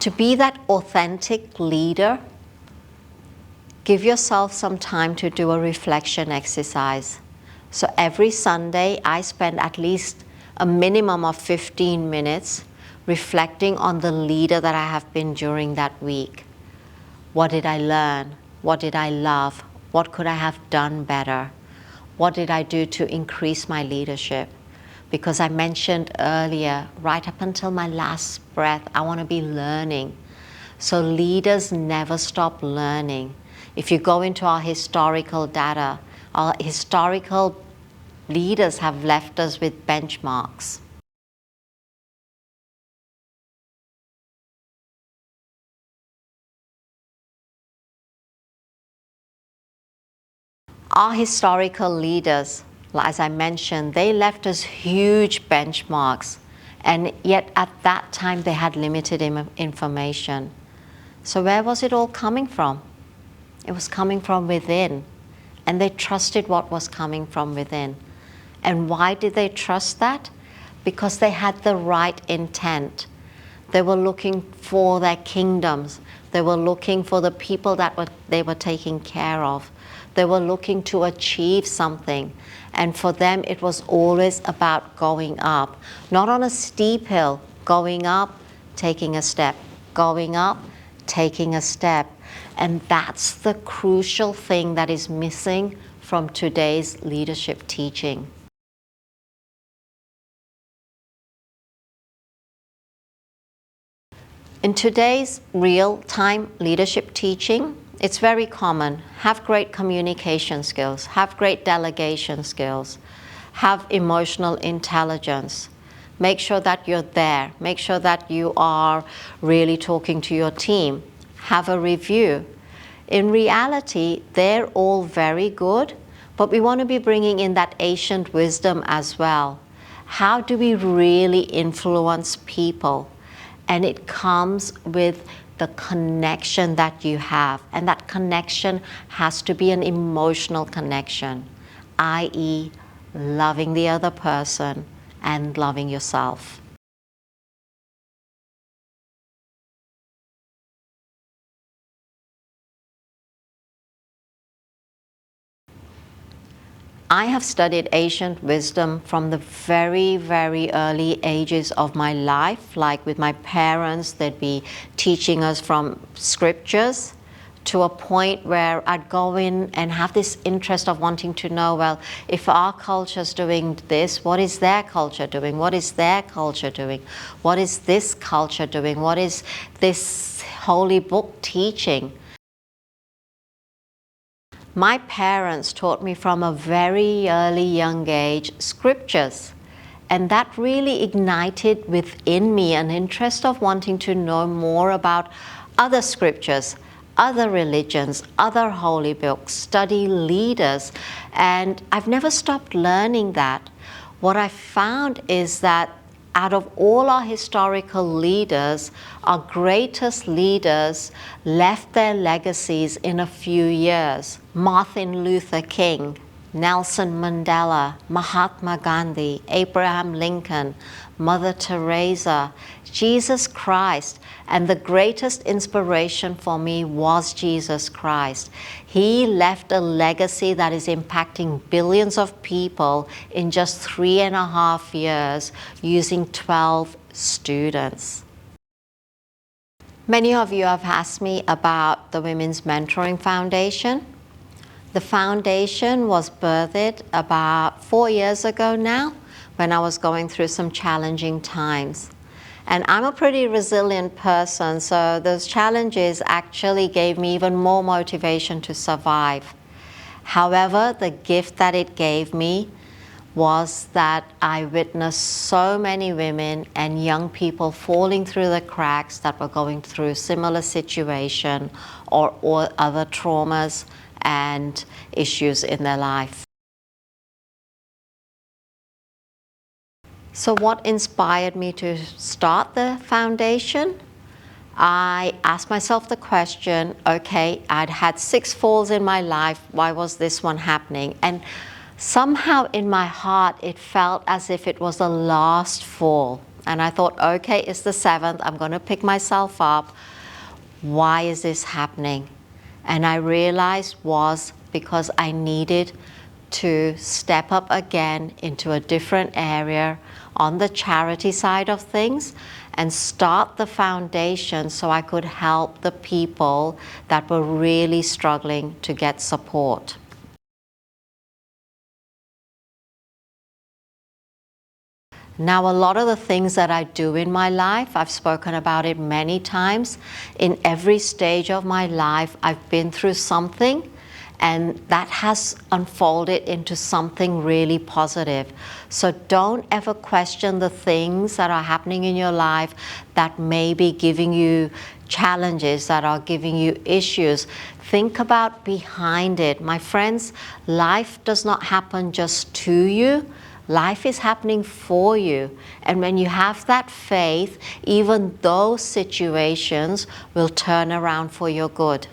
To be that authentic leader, give yourself some time to do a reflection exercise. So every Sunday, I spend at least a minimum of 15 minutes reflecting on the leader that I have been during that week. What did I learn? What did I love? What could I have done better? What did I do to increase my leadership? Because I mentioned earlier, right up until my last breath, I want to be learning. So leaders never stop learning. If you go into our historical data, our historical leaders have left us with benchmarks. Our historical leaders, as I mentioned, they left us huge benchmarks, and yet at that time they had limited information. So where was it all coming from? It was coming from within, and they trusted what was coming from within. And why did they trust that? Because they had the right intent. They were looking for their kingdoms. They were looking for the people that they were taking care of. They were looking to achieve something. And for them, it was always about going up. Not on a steep hill, going up, taking a step, going up, taking a step. And that's the crucial thing that is missing from today's leadership teaching. In today's real-time leadership teaching, it's very common. Have great communication skills, have great delegation skills, have emotional intelligence. Make sure that you're there. Make sure that you are really talking to your team. Have a review. In reality, they're all very good, but we want to be bringing in that ancient wisdom as well. How do we really influence people? And it comes with the connection that you have. And that connection has to be an emotional connection, i.e., loving the other person and loving yourself. I have studied ancient wisdom from the very, very early ages of my life. Like with my parents, they'd be teaching us from scriptures to a point where I'd go in and have this interest of wanting to know, well, if our culture's doing this, what is their culture doing? What is their culture doing? What is this culture doing? What is this holy book teaching? My parents taught me from a very early young age scriptures, and that really ignited within me an interest of wanting to know more about other scriptures, other religions, other holy books, study leaders, and I've never stopped learning that. What I found is that out of all our historical leaders, our greatest leaders left their legacies in a few years. Martin Luther King, Nelson Mandela, Mahatma Gandhi, Abraham Lincoln, Mother Teresa, Jesus Christ, and the greatest inspiration for me was Jesus Christ. He left a legacy that is impacting billions of people in just 3.5 years using 12 students. Many of you have asked me about the Women's Mentoring Foundation. The foundation was birthed about 4 years ago now, when I was going through some challenging times. And I'm a pretty resilient person, so those challenges actually gave me even more motivation to survive. However, the gift that it gave me was that I witnessed so many women and young people falling through the cracks that were going through similar situation or other traumas and issues in their life. So what inspired me to start the foundation? I asked myself the question, okay, I'd had 6 falls in my life, why was this one happening? And somehow in my heart, it felt as if it was the last fall. And I thought, okay, it's the 7th. I'm going to pick myself up. Why is this happening? And I realized was because I needed to step up again into a different area on the charity side of things and start the foundation so I could help the people that were really struggling to get support. Now, a lot of the things that I do in my life, I've spoken about it many times. In every stage of my life, I've been through something, and that has unfolded into something really positive. So don't ever question the things that are happening in your life that may be giving you challenges, that are giving you issues. Think about behind it. My friends, life does not happen just to you. Life is happening for you. And when you have that faith, even those situations will turn around for your good.